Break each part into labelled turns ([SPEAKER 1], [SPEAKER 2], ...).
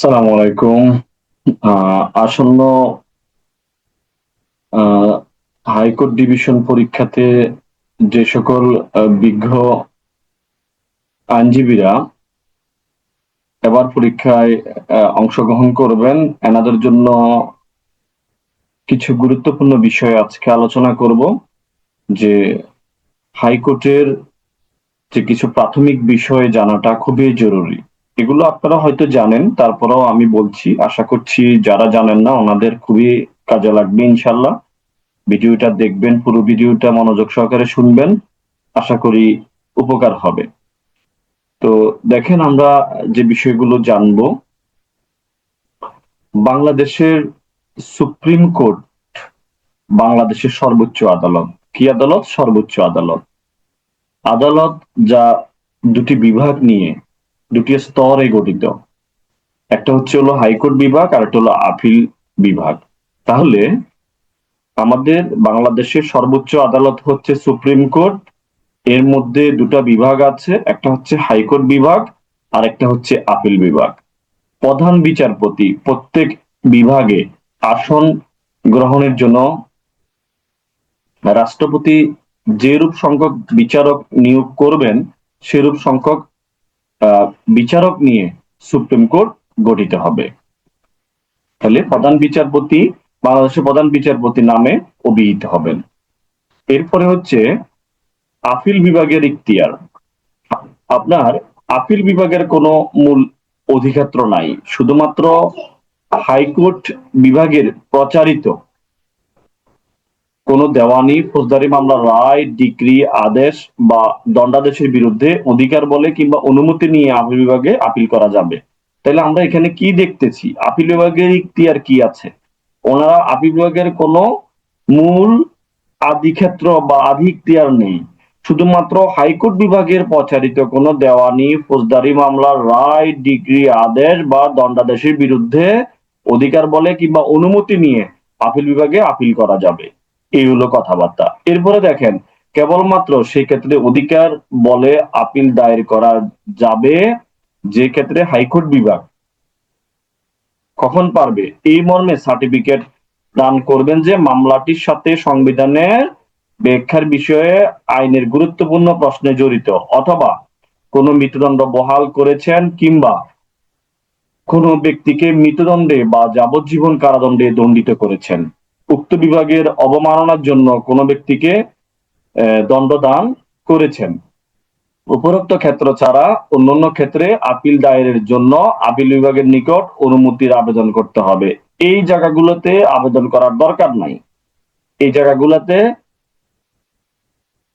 [SPEAKER 1] সালাম আলাইকুম। আসন্ন আহ, হাইকোর্ট ডিভিশন পরীক্ষাতে যে সকল বিজ্ঞ আইনজীবীরা এবার পরীক্ষায় অংশগ্রহণ করবেন, এনাদের জন্য কিছু গুরুত্বপূর্ণ বিষয় আজকে আলোচনা করব। যে হাইকোর্টের যে কিছু প্রাথমিক বিষয় জানাটা খুবই জরুরি। এগুলো আপনারা হয়তো জানেন, তারপরেও আমি বলছি, আশা করছি যারা জানেন না ওনাদের খুবই কাজে লাগবে ইনশাল্লাহ। ভিডিওটা দেখবেন, পুরো ভিডিওটা মনোযোগ সহকারে শুনবেন, আশা করি উপকার হবে। তো দেখেন, আমরা যে বিষয়গুলো জানবো, বাংলাদেশের সুপ্রিম কোর্ট বাংলাদেশের সর্বোচ্চ আদালত। কি আদালত? সর্বোচ্চ আদালত। আদালত যা দুটি বিভাগ নিয়ে, দুটি স্তরে গঠিত। একটা হচ্ছে হলো হাইকোর্ট বিভাগ, আর একটা হলো আপিল বিভাগ। তাহলে আমাদের বাংলাদেশের সর্বোচ্চ আদালত হচ্ছে সুপ্রিম কোর্ট। এর মধ্যে দুটো বিভাগ আছে, একটা হচ্ছে হাইকোর্ট বিভাগ আর একটা হচ্ছে আপিল বিভাগ। প্রধান বিচারপতি প্রত্যেক বিভাগে আসন গ্রহণের জন্য রাষ্ট্রপতি যেরূপ সংখ্যক বিচারক নিয়োগ করবেন, সেরূপ সংখ্যক বিচারক নিয়ে সুপ্রিম কোর্ট গঠিত হবে। তাহলে প্রধান বিচারপতি, বাংলাদেশের প্রধান বিচারপতি নামে অভিহিত হবেন। এরপরে হচ্ছে আপিল বিভাগের ইখতিয়ার। আপনার আপিল বিভাগের কোনো মূল অধিক্ষেত্র নাই, শুধুমাত্র হাইকোর্ট বিভাগের প্রচারিত কোন দেওয়ানি, ফৌজদারি মামলার রায়, ডিক্রি, আদেশ বা দণ্ডাদেশের বিরুদ্ধে অধিকার বলে কিংবা অনুমতি নিয়ে আপিল বিভাগে আপিল করা যাবে। তাহলে আমরা এখানে কি দেখতেছি? আপিল বিভাগের ইখতিয়ার কি আছে? ওনারা আপিল বিভাগের কোনো মূল আধিক্ষেত্র বা আধিক্তিয়ার নেই। শুধুমাত্র হাইকোর্ট বিভাগের প্রচারিত কোনো দেওয়ানি, ফৌজদারি মামলার রায়, ডিক্রি, আদেশ বা দণ্ডাদেশের বিরুদ্ধে অধিকার বলে কিংবা অনুমতি নিয়ে আপিল বিভাগে আপিল করা যাবে। এই হলো কথাবার্তা। এরপরে দেখেন, কেবলমাত্র সেই ক্ষেত্রে অধিকার বলে আপিল দায়ের করা যাবে যে ক্ষেত্রে হাইকোর্ট বিভাগ কখন পারবে? এই মর্মে সার্টিফিকেট দান করবেন যে মামলাটির সাথে সংবিধানের ব্যাখ্যার বিষয়ে আইনের গুরুত্বপূর্ণ প্রশ্নে জড়িত, অথবা কোনো মৃত্যুদণ্ড বহাল করেছেন কিংবা কোনো ব্যক্তিকে মৃত্যুদণ্ডে বা যাবজ্জীবন কারাদণ্ডে দণ্ডিত করেছেন। উক্ত বিভাগের অবমাননার জন্য কোনো ব্যক্তিকে দণ্ডদান করেছেন। উপরোক্ত ক্ষেত্র ছাড়া অন্যান্য ক্ষেত্রে আপিল দায়েরের জন্য আপিল বিভাগের নিকট অনুমতির আবেদন করতে হবে। এই জায়গাগুলোতে আবেদন করার দরকার নাই। এই জায়গাগুলোতে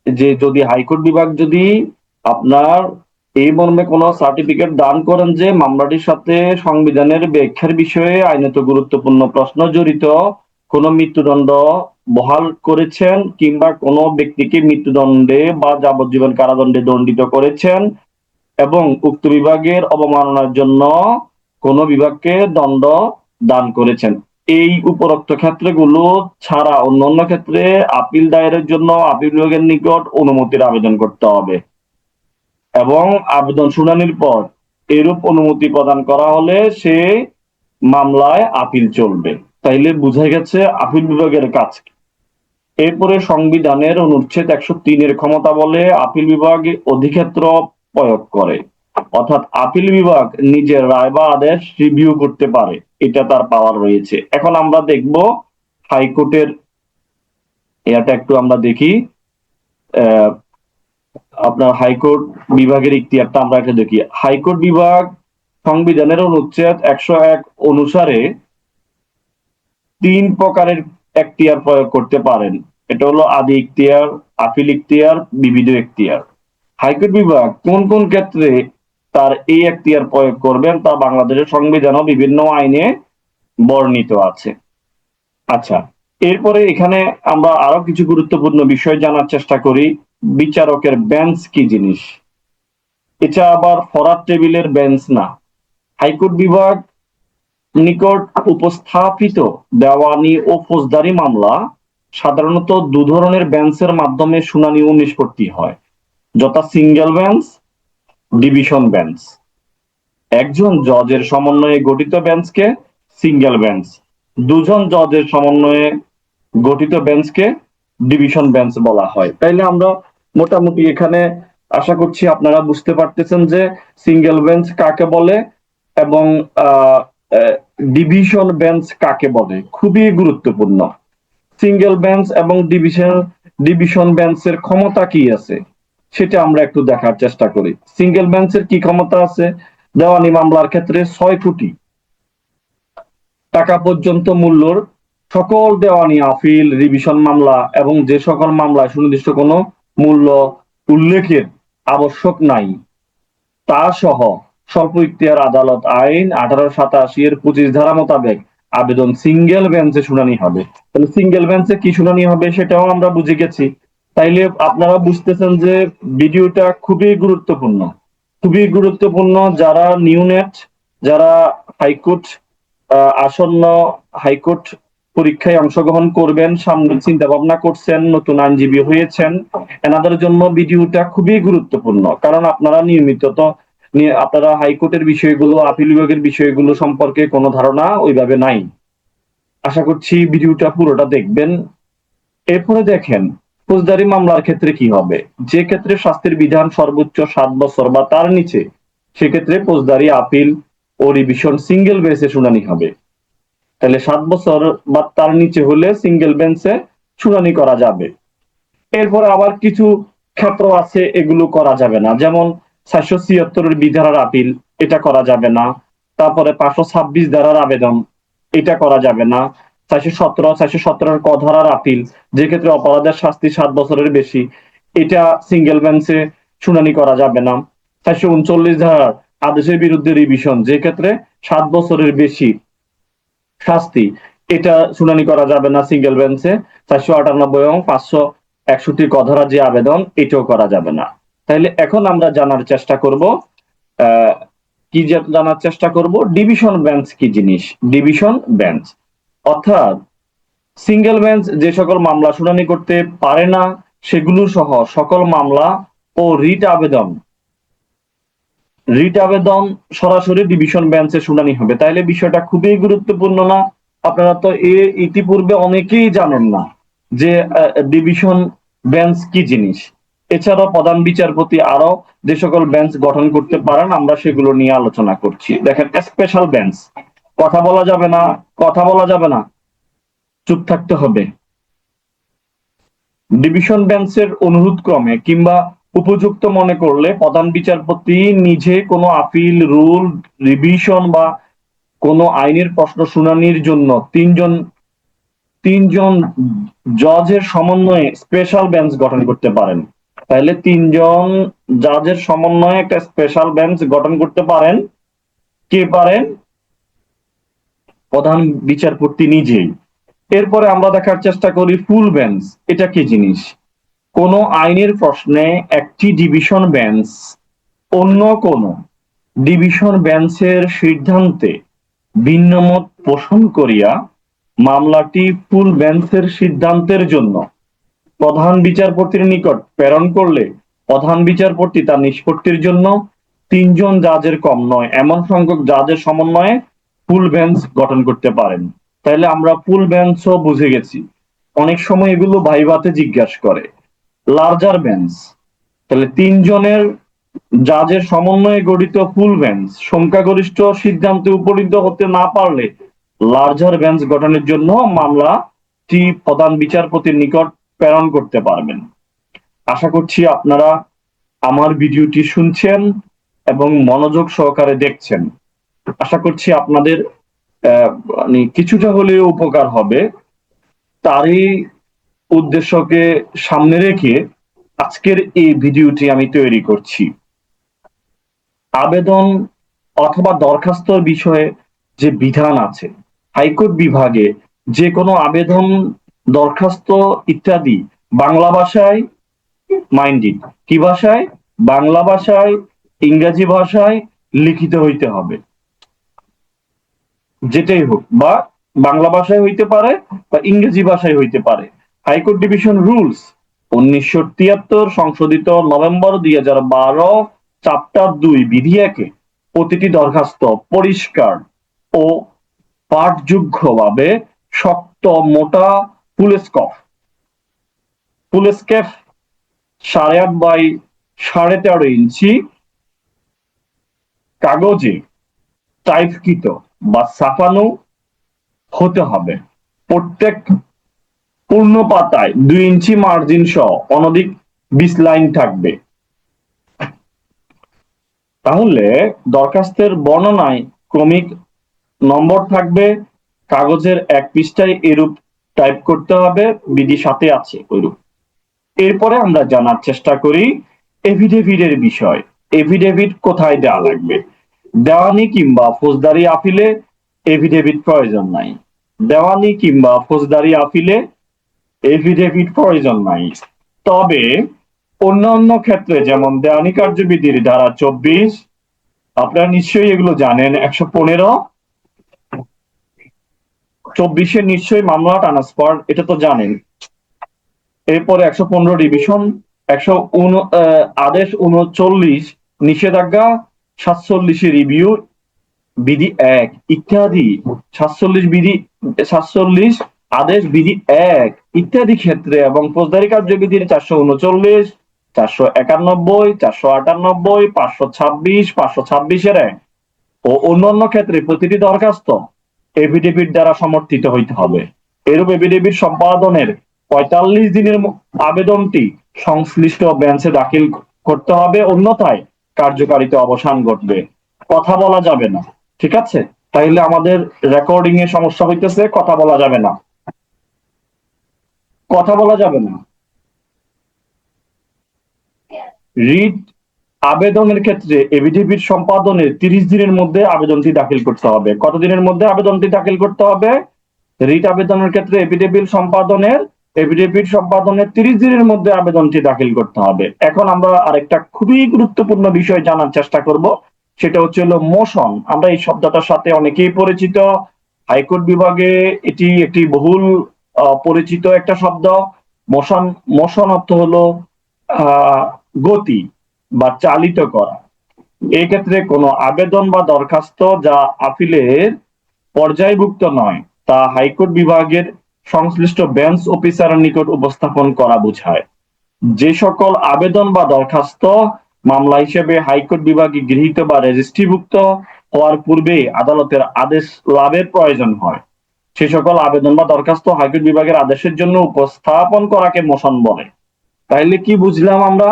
[SPEAKER 1] যে যদি হাইকোর্ট বিভাগ যদি আপনার এই মর্মে কোন সার্টিফিকেট দান করেন যে মামলাটির সাথে সংবিধানের ব্যাখ্যার বিষয়ে আইনত গুরুত্বপূর্ণ প্রশ্ন জড়িত, কোন মৃত্যুদণ্ড বহাল করেছেন কিংবা কোনো ব্যক্তিকে মৃত্যুদণ্ডে বা যাবজ্জীবন কারাদণ্ডে দণ্ডিত করেছেন এবং উক্ত বিভাগের অবমাননার জন্য কোনো বিভাগকে দণ্ড দান করেছেন, এই উপরোক্ত ক্ষেত্রগুলো ছাড়া অন্যান্য ক্ষেত্রে আপিল দায়েরের জন্য আপিল বিভাগের নিকট অনুমতির আবেদন করতে হবে এবং আবেদন শুনানির পর এরূপ অনুমতি প্রদান করা হলে সে মামলায় আপিল চলবে। তাইলে বোঝা গেছে আপিল বিভাগের কাজ। এরপরে সংবিধানের অনুচ্ছেদ 103-এর ক্ষমতা বলে আপিল বিভাগ অধিক্ষেত্র প্রয়োগ করে, অর্থাৎ আপিল বিভাগ নিজের রায় বা আদেশ রিভিউ করতে পারে, এটা তার পাওয়ার রয়েছে। এখন আমরা দেখব হাইকোর্টের, এটা একটু আমরা দেখি। আপনার হাইকোর্ট বিভাগের ইখতিয়ারটা আমরা একটা দেখি। হাইকোর্ট বিভাগ সংবিধানের অনুচ্ছেদ 101 অনুসারে 3 প্রকারের এখতিয়ার প্রয়োগ করতে পারেন। এটা হলো আদি ইখতিয়ার, আপিল ইখতিয়ার, বিবিধ ইখতিয়ার। হাইকোর্ট বিভাগ কোন কোন ক্ষেত্রে তার এই এখতিয়ার প্রয়োগ করবেন তা বাংলাদেশের সংবিধান ও বিভিন্ন আইনে বর্ণিত আছে। আচ্ছা, এরপরে এখানে আমরা আরো কিছু গুরুত্বপূর্ণ বিষয় জানার চেষ্টা করি। বিচারকের বেঞ্চ কি জিনিস? এটা আবার ফরাদ টেবিলের বেঞ্চ না। হাইকোর্ট বিভাগ নিকট উপস্থাপিত দেওয়ানি ও ফৌজদারি মামলা সাধারণত দু ধরনের বেঞ্চের মাধ্যমে শুনানি ও নিষ্পত্তি হয়, যথা সিঙ্গেল বেঞ্চ, ডিভিশন বেঞ্চ। একজন জজের সমন্বয়ে গঠিত বেঞ্চকে সিঙ্গেল বেঞ্চ, দুজন জজের সমন্বয়ে গঠিত বেঞ্চকে ডিভিশন বেঞ্চ বলা হয়। তাইলে আমরা মোটামুটি এখানে আশা করছি আপনারা বুঝতে পারতেছেন যে সিঙ্গেল বেঞ্চ কাকে বলে এবং ডিভিশন বেঞ্চ কাকে বলে। খুবই গুরুত্বপূর্ণ। সিঙ্গেল বেঞ্চ এবং ডিভিশন বেঞ্চের ক্ষমতা কি আছে সেটা আমরা একটু দেখার চেষ্টা করি। সিঙ্গেল বেঞ্চের কি ক্ষমতা আছে? দেওয়ানি মামলার ক্ষেত্রে 6 কোটি টাকা পর্যন্ত মূল্যর সকল দেওয়ানি, আপিল, রিভিশন মামলা এবং যে সকল মামলায় সুনির্দিষ্ট কোনো মূল্য উল্লেখের আবশ্যক নাই তা সহ স্বল্প ইখতিয়ার আদালত আইন 1887 এর 25 ধারা মোতাবেক আবেদন সিঙ্গেল বেঞ্চে শুনানি হবে। তাহলে সিঙ্গেল বেঞ্চে কি শুনানি হবে সেটাও আমরা বুঝে গেছি। তাইলে আপনারা বুঝতেছেন যে ভিডিওটা খুবই গুরুত্বপূর্ণ, খুবই গুরুত্বপূর্ণ। যারা নিউ নেট, যারা হাইকোর্ট আসন্ন হাইকোর্ট পরীক্ষায় অংশগ্রহণ করবেন, সামনে চিন্তা ভাবনা করছেন, নতুন আইনজীবী হয়েছেন, এনাদের জন্য ভিডিওটা খুবই গুরুত্বপূর্ণ। কারণ আপনারা নিয়মিত তো আপনারা হাইকোর্টের বিষয়গুলো, আপিল বিভাগের বিষয়গুলো সম্পর্কে কোনো ধারণা ওইভাবে নাই। আশা করছি ভিডিওটা পুরোটা দেখবেন। এরপরে দেখেন ফৌজদারি মামলার ক্ষেত্রে কি হবে। যে ক্ষেত্রে শাস্তির বিধান সর্বোচ্চ 7 বছর বা তার নিচে, সেক্ষেত্রে ফৌজদারি, আপিল ও রিভিশন সিঙ্গেল বেঞ্চে শুনানি হবে। তাহলে 7 বছর বা তার নিচে হলে সিঙ্গেল বেঞ্চে শুনানি করা যাবে। এরপরে আবার কিছু ক্ষেত্র আছে এগুলো করা যাবে না, যেমন 476 বিধারার আপিল, এটা করা যাবে না। তারপরে 526 ধারার আবেদন, এটা করা যাবে না। 417 ক ধারার আপিল, যে ক্ষেত্রে অপরাধের শাস্তি 7 বছরের বেশি, এটা সিঙ্গেল বেঞ্চে শুনানি করা যাবে না। 439 ধারার আদেশের বিরুদ্ধে রিভিশন, যে ক্ষেত্রে 7 বছরের বেশি শাস্তি, এটা শুনানি করা যাবে না সিঙ্গেল বেঞ্চে। 498 এবং 561 ক ধারা যে আবেদন, এটাও করা যাবে না। তাইলে এখন আমরা জানার চেষ্টা করব কি জানার চেষ্টা করব ডিভিশন বেঞ্চ কি জিনিস। ডিভিশন বেঞ্চ অর্থাৎ সিঙ্গেল বেঞ্চ যে সকল মামলা শুনানি করতে পারে না সেগুলো সহ সকল মামলা ও রিট আবেদন সরাসরি ডিভিশন বেঞ্চে শুনানি হবে। তাইলে বিষয়টা খুবই গুরুত্বপূর্ণ না? আপনারা তো ইতিপূর্বে অনেকেই জানেন না যে ডিভিশন বেঞ্চ কি জিনিস। এছাড়াও প্রধান বিচারপতি আরো যে সকল বেঞ্চ গঠন করতে পারেন আমরা সেগুলো নিয়ে আলোচনা করছি। দেখেন স্পেশাল বেঞ্চ, কথা বলা যাবে না, কথা বলা যাবে না, চুপ থাকতে হবে। ডিভিশন বেঞ্চের অনুরোধ ক্রমে কিংবা উপযুক্ত মনে করলে প্রধান বিচারপতি নিজে কোনো আপিল, রুল, রিভিশন বা কোনো আইনের প্রশ্ন শুনানির জন্য তিনজন জজের সমন্বয়ে স্পেশাল বেঞ্চ গঠন করতে পারেন। তাহলে 3জন জজের সমন্বয়ে একটা স্পেশাল বেঞ্চ গঠন করতে পারেন। কে পারেন? প্রধান বিচারপতি নিজেই। এরপরে আমরা দেখার চেষ্টা করি ফুল বেঞ্চ, এটা কি জিনিস। কোন আইনের প্রশ্নে একটি ডিভিশন বেঞ্চ অন্য কোন ডিভিশন বেঞ্চের সিদ্ধান্তে ভিন্নমত পোষণ করিয়া মামলাটি ফুল বেঞ্চের সিদ্ধান্তের জন্য প্রধান বিচারপতির নিকট প্রেরণ করলে প্রধান বিচারপতি তার নিষ্পত্তির জন্য 3জন জাজের কম নয় এমন সংখ্যক জাজের সমন্বয়ে ফুল বেঞ্চ গঠন করতে পারেন। তাহলে আমরা ফুল বেঞ্চও বুঝে গেছি। অনেক সময় এগুলো ভাইভাতে জিজ্ঞাসা করে। লার্জার বেঞ্চ, তাহলে 3জনের জাজের সমন্বয়ে গঠিত ফুল বেঞ্চ সংখ্যাগরিষ্ঠ সিদ্ধান্তে উপনীত হতে না পারলে লার্জার বেঞ্চ গঠনের জন্য মামলাটি প্রধান বিচারপতির নিকট প্রেরণ করতে পারবেন। আশা করছি আপনারা আমার ভিডিওটি শুনছেন এবং মনোযোগ সহকারে দেখছেন। আশা করছি আপনাদের কিছুটা হলেও উপকার হবে। তারই উদ্দেশ্যকে সামনে রেখে আজকের এই ভিডিওটি আমি তৈরি করছি। আবেদন অথবা দরখাস্তর বিষয়ে যে বিধান আছে, হাইকোর্ট বিভাগে যে কোনো আবেদন, দরখাস্ত ইত্যাদি বাংলা ভাষায় মাইন্ডিং, কি ভাষায়? বাংলা ভাষায়, ইংরেজি ভাষায় লিখিত হইতে হবে। যেটাই হোক, বা বাংলা ভাষায় হইতে পারে বা ইংরেজি ভাষায় হইতে পারে। হাইকোর্ট ডিভিশন রুলস 1973 সংশোধিত নভেম্বর 2012 চ্যাপ্টার 2 বিধি 1-এ প্রতিটি দরখাস্ত পরিষ্কার ও পাঠযোগ্যভাবে শক্ত মোটা ফুলস্কেপ 8.5 বাই 13.5 ইঞ্চি কাগজে টাইপকৃত বা ছাপানো হতে হবে। প্রত্যেক পূর্ণ পাতায় 2 ইঞ্চি মার্জিন সহ অনধিক 20 লাইন থাকবে। তাহলে দরখাস্তের বর্ণনায় ক্রমিক নম্বর থাকবে, কাগজের এক পৃষ্ঠায় এরূপ টাইপ করতে হবে, বিধি সাথে আছে ওইরূপ। এরপরে আমরা জানার চেষ্টা করি এফিডেভিটের বিষয়। এফিডেভিট কোথায় দেওয়া লাগবে? দেওয়ানি কিংবা ফৌজদারি আপিলে এফিডেভিট প্রয়োজন নাই। দেওয়ানি কিংবা ফৌজদারি আপিলে এফিডেভিট প্রয়োজন নাই। তবে অন্যান্য ক্ষেত্রে যেমন দেওয়ানি কার্যবিধির ধারা 24, আপনারা নিশ্চয়ই এগুলো জানেন, 115, 24-এ নিশ্চয়ই মামলা ট্রান্সফার, এটা তো জানেন। এরপরে 115 ডিভিশন, আদেশ 39 নিষেধাজ্ঞা, 47 রিভিউ বিধি 1 ইত্যাদি, 47 আদেশ বিধি 1 ইত্যাদি ক্ষেত্রে এবং ফৌজদারি কার্যবিধির 439, 491, 498, 526, 526-এর ও অন্যান্য ক্ষেত্রে প্রতিটি দরখাস্ত এফিডেভিট দ্বারা সমর্থিত হইতে হবে। এরূপ এফিডেভিট সম্পাদনের 45 দিনের আবেদনটি সংশ্লিষ্ট বেঞ্চে দাখিল করতে হবে, অন্যথায় কার্যকারিতা অবসান ঘটবে। কথা বলা যাবে না, ঠিক আছে? তাইলে আমাদের রেকর্ডিং এ সমস্যা হইতেছে, কথা বলা যাবে না, কথা বলা যাবে না। রিট আবেদনের ক্ষেত্রে এফিডেভিট সম্পাদনের 30 দিনের মধ্যে আবেদনটি দাখিল করতে হবে। কত দিনের মধ্যে আবেদনটি দাখিল করতে হবে? রিট আবেদনের ক্ষেত্রে এফিডেভিট সম্পাদনের 30 দিনের মধ্যে আবেদনটি দাখিল করতে হবে। এখন আমরা আরেকটা খুবই গুরুত্বপূর্ণ বিষয় জানার চেষ্টা করব, সেটা হচ্ছে হলো মোশন। আমরা এই শব্দটার সাথে অনেকেই পরিচিত। হাইকোর্ট বিভাগে এটি একটি বহুল পরিচিত একটা শব্দ। মোশন অর্থ হলো গতি বা চালিত করা। এই ক্ষেত্রে কোনো আবেদন বা দরখাস্ত যা আপিলের পর্যায়ভুক্ত নয় তা হাইকোর্ট বিভাগের সংশ্লিষ্ট বেঞ্চ অফিসারের নিকট উপস্থাপন করা বোঝায়। যে সকল আবেদন বা দরখাস্ত মামলা হিসেবে হাইকোর্ট বিভাগে গৃহীত বা রেজিস্ট্রিভুক্ত হওয়ার পূর্বে আদালতের আদেশ লাভের প্রয়োজন হয়, সে সকল আবেদন বা দরখাস্ত হাইকোর্ট বিভাগের আদেশের জন্য উপস্থাপন করাকে মোশন বলে। তাইলে কি বুঝলাম আমরা?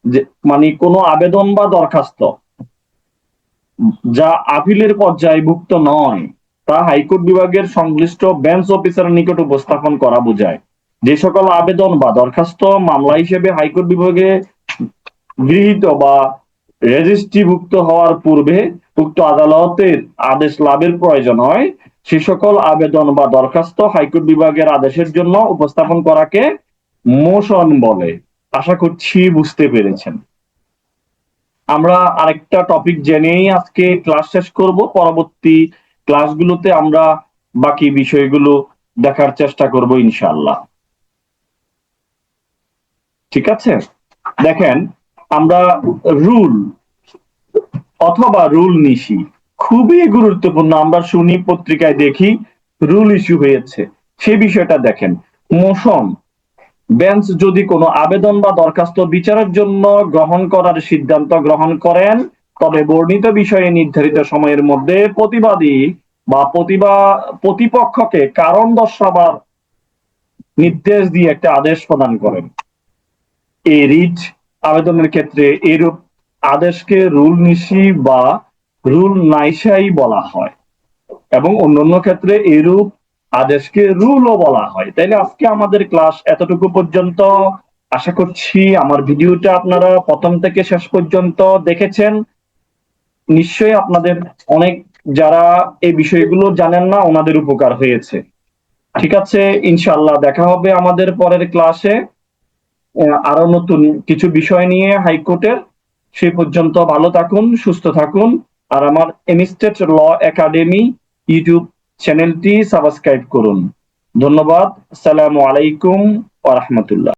[SPEAKER 1] যে মানে কোনো আবেদন বা দরখাস্ত যা আপিলের পর্যায়ভুক্ত নয় তা হাইকোর্ট বিভাগের সংশ্লিষ্ট বেঞ্চ অফিসারের নিকট উপস্থাপন করা বোঝায়। যে সকল আবেদন বা দরখাস্ত মামলা হিসেবে হাইকোর্ট বিভাগে গৃহীত বা রেজিস্ট্রিভুক্ত হওয়ার পূর্বে উক্ত আদালতের আদেশ লাভের প্রয়োজন হয়, সে সকল আবেদন বা দরখাস্ত হাইকোর্ট বিভাগের আদেশের জন্য উপস্থাপন করাকে মোশন বলে। আশা করছি বুঝতে পেরেছেন। আমরা আরেকটা টপিক জেনেই আজকে ক্লাস শেষ করব। পরবর্তী ক্লাসগুলোতে আমরা বাকি বিষয়গুলো দেখার চেষ্টা করব ইনশাআল্লাহ। ঠিক আছে? দেখেন, আমরা রুল অথবা রুল নিশি খুবই গুরুত্বপূর্ণ। আমরা শুনি, পত্রিকায় দেখি রুল ইস্যু হয়েছে, সেই বিষয়টা দেখেন। মোশন, বেঞ্চ যদি কোনো আবেদন বা দরখাস্ত বিচারের জন্য গ্রহণ করার সিদ্ধান্ত গ্রহণ করেন, তবে বর্ণিত বিষয়ে নির্ধারিত সময়ের মধ্যে প্রতিবাদী বা প্রতিপক্ষকে কারণ দর্শাবার নির্দেশ দিয়ে একটা আদেশ প্রদান করেন। এই রিট আবেদনের ক্ষেত্রে এরূপ আদেশকে রুল নিশি বা রুল নাইসাই বলা হয় এবং অন্যান্য ক্ষেত্রে এরূপ আদেশকে রুলও বলা হয়। তাইলে আজকে আমাদের ক্লাস এতটুকু পর্যন্ত। আশা করছি আমার ভিডিওটা আপনারা প্রথম থেকে শেষ পর্যন্ত দেখেছেন। নিশ্চয়ই আপনাদের অনেক যারা এই বিষয়গুলো জানেন না, ওনাদের উপকার হয়েছে। ঠিক আছে, ইনশাআল্লাহ দেখা হবে আমাদের পরের ক্লাসে আরো নতুন কিছু বিষয় নিয়ে হাইকোর্টের। সেই পর্যন্ত ভালো থাকুন, সুস্থ থাকুন, আর আমার এমস্টেট ল একাডেমি ইউটিউব চ্যানেলটি সাবস্ক্রাইব করুন। ধন্যবাদ। আসসালামু আলাইকুম ওয়া রাহমাতুল্লাহ।